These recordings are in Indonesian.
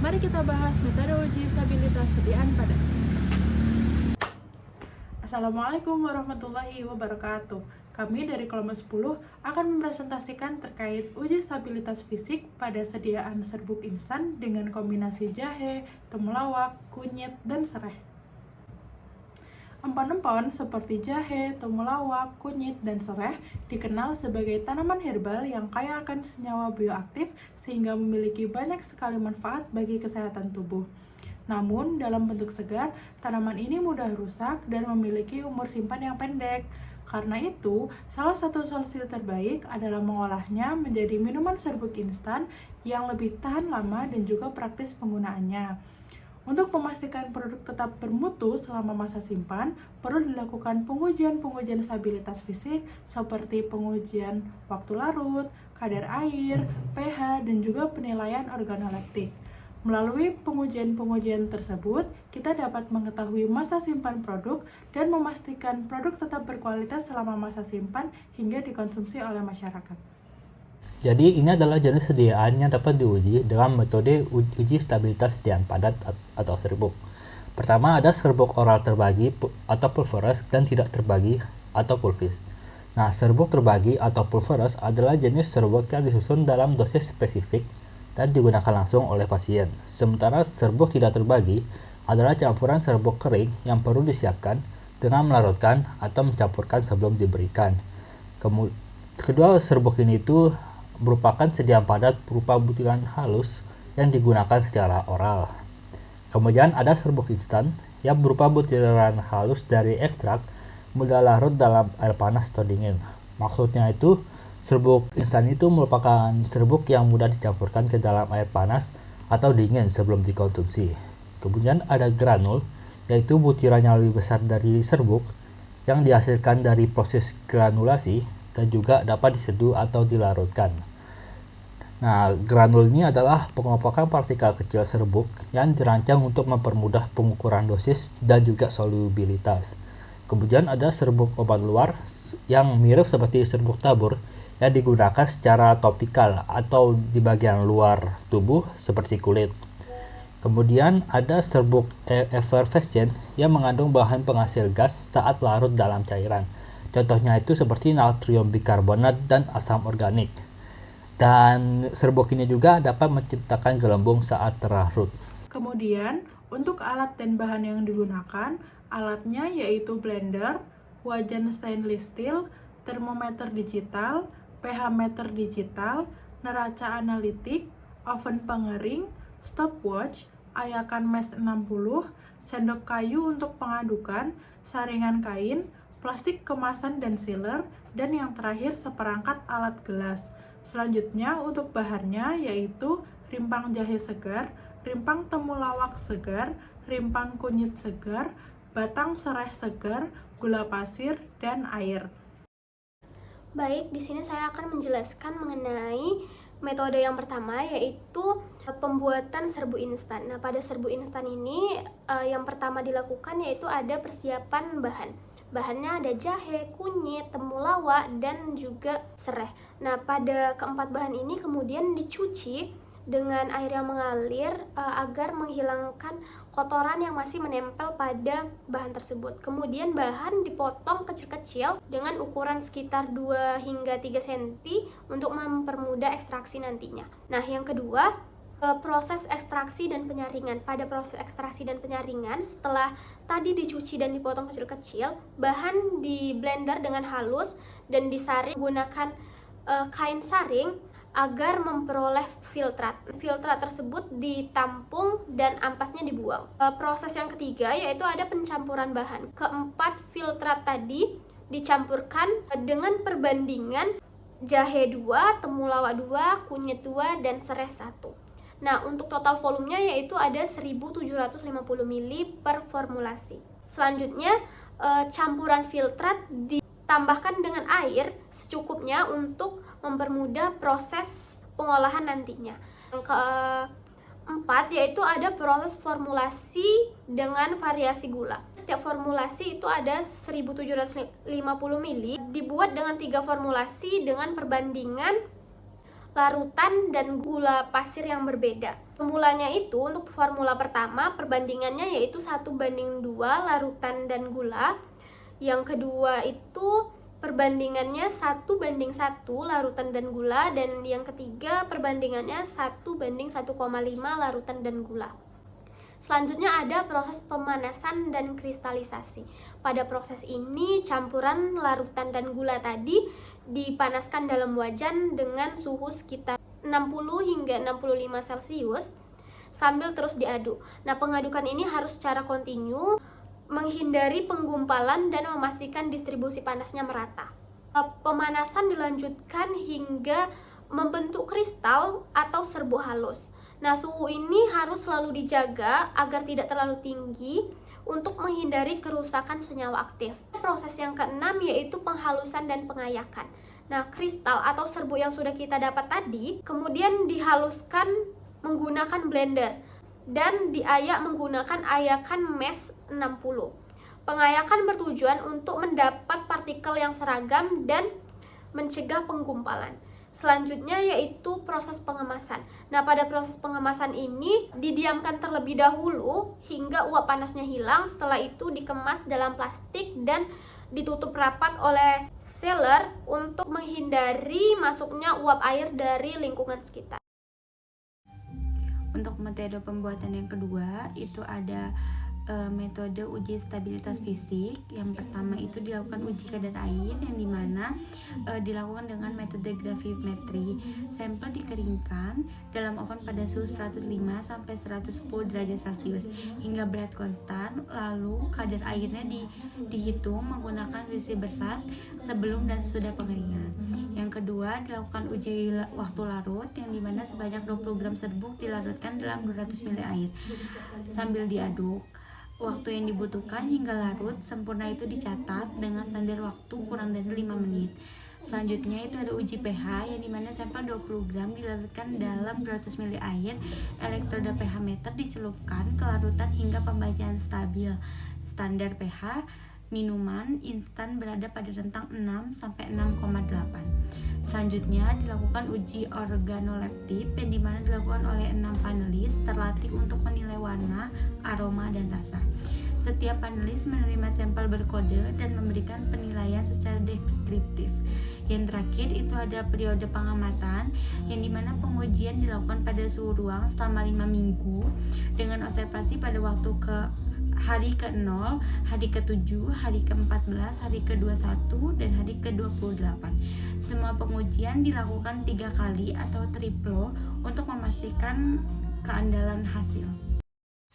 Mari kita bahas metode uji stabilitas sediaan padat. Assalamualaikum warahmatullahi wabarakatuh. Kami dari kelompok 10 akan mempresentasikan terkait uji stabilitas fisik pada sediaan serbuk instan dengan kombinasi jahe, temulawak, kunyit, dan serai. Empon-empon seperti jahe, temulawak, kunyit, dan serai dikenal sebagai tanaman herbal yang kaya akan senyawa bioaktif sehingga memiliki banyak sekali manfaat bagi kesehatan tubuh. Namun, dalam bentuk segar, tanaman ini mudah rusak dan memiliki umur simpan yang pendek. Karena itu, salah satu solusi terbaik adalah mengolahnya menjadi minuman serbuk instan yang lebih tahan lama dan juga praktis penggunaannya. Untuk memastikan produk tetap bermutu selama masa simpan, perlu dilakukan pengujian stabilitas fisik seperti pengujian waktu larut, kadar air, pH, dan juga penilaian organoleptik. Melalui pengujian tersebut, kita dapat mengetahui masa simpan produk dan memastikan produk tetap berkualitas selama masa simpan hingga dikonsumsi oleh masyarakat. Jadi ini adalah jenis sediaan yang dapat diuji dalam metode uji stabilitas sediaan padat atau serbuk. Pertama ada serbuk oral terbagi atau pulveros dan tidak terbagi atau pulvis. Nah, serbuk terbagi atau pulveros adalah jenis serbuk yang disusun dalam dosis spesifik dan digunakan langsung oleh pasien. Sementara serbuk tidak terbagi adalah campuran serbuk kering yang perlu disiapkan dengan melarutkan atau mencampurkan sebelum diberikan. Kedua serbuk ini merupakan sediaan padat berupa butiran halus yang digunakan secara oral. Kemudian ada serbuk instan yang berupa butiran halus dari ekstrak mudah larut dalam air panas atau dingin. Maksudnya itu, serbuk instan itu merupakan serbuk yang mudah dicampurkan ke dalam air panas atau dingin sebelum dikonsumsi. Kemudian ada granul, yaitu butiran yang lebih besar dari serbuk yang dihasilkan dari proses granulasi dan juga dapat diseduh atau dilarutkan. Nah, granul ini adalah pengelompokan partikel kecil serbuk yang dirancang untuk mempermudah pengukuran dosis dan juga solubilitas. Kemudian ada serbuk obat luar yang mirip seperti serbuk tabur yang digunakan secara topikal atau di bagian luar tubuh seperti kulit. Kemudian ada serbuk effervescent yang mengandung bahan penghasil gas saat larut dalam cairan. Contohnya itu seperti natrium bikarbonat dan asam organik. Dan serbuk ini juga dapat menciptakan gelembung saat terlarut. Kemudian, untuk alat dan bahan yang digunakan, alatnya yaitu blender, wajan stainless steel, termometer digital, pH meter digital, neraca analitik, oven pengering, stopwatch, ayakan mesh 60, sendok kayu untuk pengadukan, saringan kain, plastik kemasan dan sealer, dan yang terakhir seperangkat alat gelas. Selanjutnya untuk bahannya yaitu rimpang jahe segar, rimpang temulawak segar, rimpang kunyit segar, batang serai segar, gula pasir, dan air. Baik, di sini saya akan menjelaskan mengenai metode yang pertama yaitu pembuatan serbuk instan. Nah, pada serbuk instan ini yang pertama dilakukan yaitu ada persiapan bahan. Bahannya ada jahe, kunyit, temulawak, dan juga serai. Nah, pada keempat bahan ini kemudian dicuci dengan air yang mengalir agar menghilangkan kotoran yang masih menempel pada bahan tersebut. Kemudian bahan dipotong kecil-kecil dengan ukuran sekitar 2 hingga 3 cm untuk mempermudah ekstraksi nantinya. Nah, yang kedua, proses ekstraksi dan penyaringan. Pada proses ekstraksi dan penyaringan, setelah tadi dicuci dan dipotong kecil-kecil, bahan di blender dengan halus dan disaring menggunakan kain saring agar memperoleh filtrat. Filtrat tersebut ditampung dan ampasnya dibuang. Proses yang ketiga yaitu ada pencampuran bahan. Keempat filtrat tadi dicampurkan dengan perbandingan jahe 2, temulawak 2, kunyit 2, dan serai 1. Nah, untuk total volumenya yaitu ada 1750 ml per formulasi. Selanjutnya, campuran filtrat ditambahkan dengan air secukupnya untuk mempermudah proses pengolahan nantinya. Yang keempat yaitu ada proses formulasi dengan variasi gula. Setiap formulasi itu ada 1750 ml, dibuat dengan 3 formulasi dengan perbandingan larutan dan gula pasir yang berbeda. Formulanya itu untuk formula pertama perbandingannya yaitu 1:2 larutan dan gula. Yang kedua itu perbandingannya 1:1 larutan dan gula, dan yang ketiga perbandingannya 1:1,5 larutan dan gula. Selanjutnya ada proses pemanasan dan kristalisasi. Pada proses ini campuran larutan dan gula tadi dipanaskan dalam wajan dengan suhu sekitar 60 hingga 65 Celcius sambil terus diaduk. Nah, pengadukan ini harus secara kontinu, menghindari penggumpalan dan memastikan distribusi panasnya merata. Pemanasan dilanjutkan hingga membentuk kristal atau serbuk halus. Nah, suhu ini harus selalu dijaga agar tidak terlalu tinggi untuk menghindari kerusakan senyawa aktif. Proses yang keenam yaitu penghalusan dan pengayakan. Nah, kristal atau serbuk yang sudah kita dapat tadi kemudian dihaluskan menggunakan blender dan diayak menggunakan ayakan mesh 60. Pengayakan bertujuan untuk mendapat partikel yang seragam dan mencegah penggumpalan. Selanjutnya yaitu proses pengemasan. Nah, pada proses pengemasan ini didiamkan terlebih dahulu hingga uap panasnya hilang. Setelah itu dikemas dalam plastik dan ditutup rapat oleh sealer untuk menghindari masuknya uap air dari lingkungan sekitar. Untuk metode pembuatan yang kedua itu ada metode uji stabilitas fisik. Yang pertama itu dilakukan uji kadar air yang dimana dilakukan dengan metode gravimetri. Sampel dikeringkan dalam oven pada suhu 105 sampai 110 derajat Celcius hingga berat konstan. Lalu kadar airnya dihitung menggunakan sisi berat sebelum dan sesudah pengeringan. Yang kedua dilakukan uji waktu larut yang dimana sebanyak 20 gram serbuk dilarutkan dalam 200 ml air sambil diaduk. Waktu yang dibutuhkan hingga larut sempurna itu dicatat dengan standar waktu kurang dari 5 menit. Selanjutnya itu ada uji pH yang dimana sampel 20 gram dilarutkan dalam 200 ml air. Elektroda pH meter dicelupkan ke larutan hingga pembacaan stabil. Standar pH minuman instan berada pada rentang 6 sampai 6,8. Selanjutnya dilakukan uji organoleptik yang dimana dilakukan oleh 6 panelis terlatih untuk menilai warna, aroma, dan rasa. Setiap panelis menerima sampel berkode dan memberikan penilaian secara deskriptif. Yang terakhir itu ada periode pengamatan yang dimana pengujian dilakukan pada suhu ruang selama 5 minggu dengan observasi pada waktu hari ke-0, hari ke-7, hari ke-14, hari ke-21, dan hari ke-28. Semua pengujian dilakukan 3 kali atau triplo untuk memastikan keandalan hasil.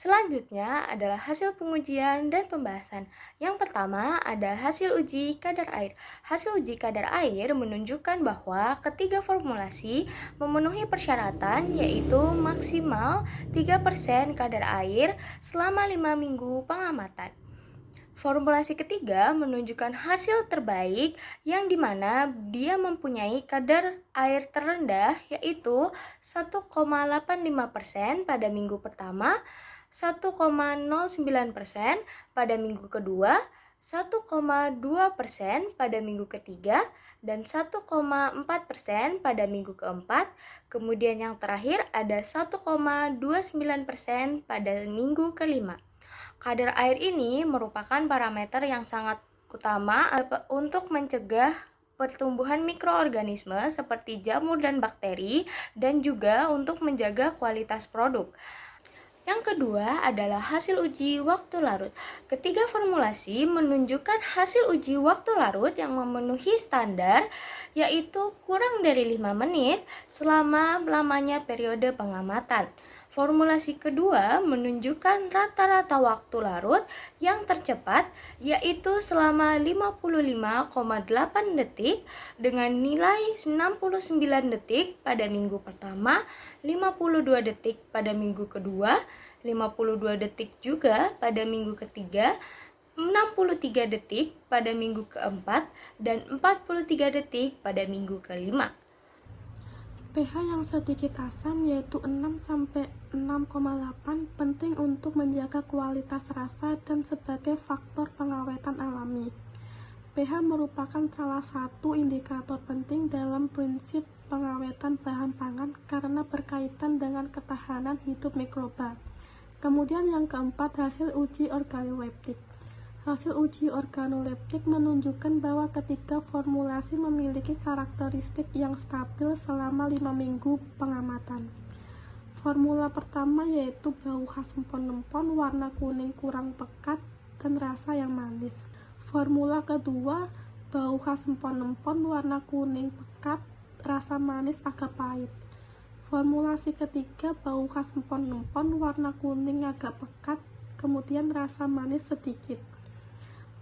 Selanjutnya adalah hasil pengujian dan pembahasan. Yang pertama ada hasil uji kadar air. Hasil uji kadar air menunjukkan bahwa ketiga formulasi memenuhi persyaratan yaitu maksimal 3% kadar air selama 5 minggu pengamatan. Formulasi ketiga menunjukkan hasil terbaik yang dimana dia mempunyai kadar air terendah yaitu 1,85% pada minggu pertama, 1,09% pada minggu kedua, 1,2% pada minggu ketiga, dan 1,4% pada minggu keempat. Kemudian yang terakhir ada 1,29% pada minggu kelima. Kadar air ini merupakan parameter yang sangat utama untuk mencegah pertumbuhan mikroorganisme seperti jamur dan bakteri dan juga untuk menjaga kualitas produk. Yang kedua adalah hasil uji waktu larut. Ketiga formulasi menunjukkan hasil uji waktu larut yang memenuhi standar, yaitu kurang dari 5 menit selama lamanya periode pengamatan. Formulasi kedua menunjukkan rata-rata waktu larut yang tercepat, yaitu selama 55,8 detik dengan nilai 69 detik pada minggu pertama, 52 detik pada minggu kedua, 52 detik juga pada minggu ketiga, 63 detik pada minggu keempat, dan 43 detik pada minggu kelima. pH yang sedikit asam yaitu 6-6,8 penting untuk menjaga kualitas rasa dan sebagai faktor pengawetan alami. pH merupakan salah satu indikator penting dalam prinsip pengawetan bahan pangan karena berkaitan dengan ketahanan hidup mikroba. Kemudian yang keempat, hasil uji organoleptik. Hasil uji organoleptik menunjukkan bahwa ketika formulasi memiliki karakteristik yang stabil selama 5 minggu pengamatan. Formula pertama yaitu bau khas empon-empon, warna kuning kurang pekat, dan rasa yang manis. Formula kedua, bau khas empon-empon, warna kuning pekat, rasa manis agak pahit. Formulasi ketiga, bau khas empon-empon, warna kuning agak pekat, kemudian rasa manis sedikit.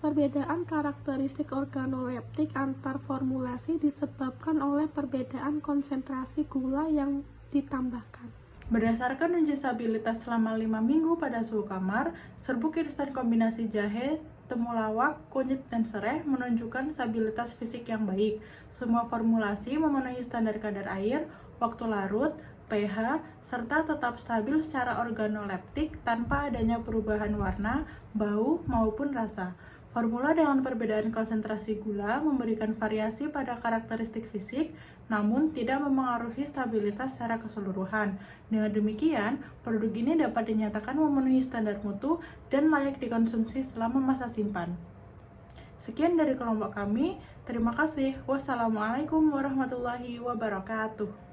Perbedaan karakteristik organoleptik antar formulasi disebabkan oleh perbedaan konsentrasi gula yang ditambahkan. Berdasarkan uji stabilitas selama 5 minggu pada suhu kamar, serbuk instan kombinasi jahe, temulawak, kunyit, dan sereh menunjukkan stabilitas fisik yang baik. Semua formulasi memenuhi standar kadar air, waktu larut, pH, serta tetap stabil secara organoleptik tanpa adanya perubahan warna, bau, maupun rasa. Formula dengan perbedaan konsentrasi gula memberikan variasi pada karakteristik fisik, namun tidak memengaruhi stabilitas secara keseluruhan. Dengan demikian, produk ini dapat dinyatakan memenuhi standar mutu dan layak dikonsumsi selama masa simpan. Sekian dari kelompok kami, terima kasih. Wassalamualaikum warahmatullahi wabarakatuh.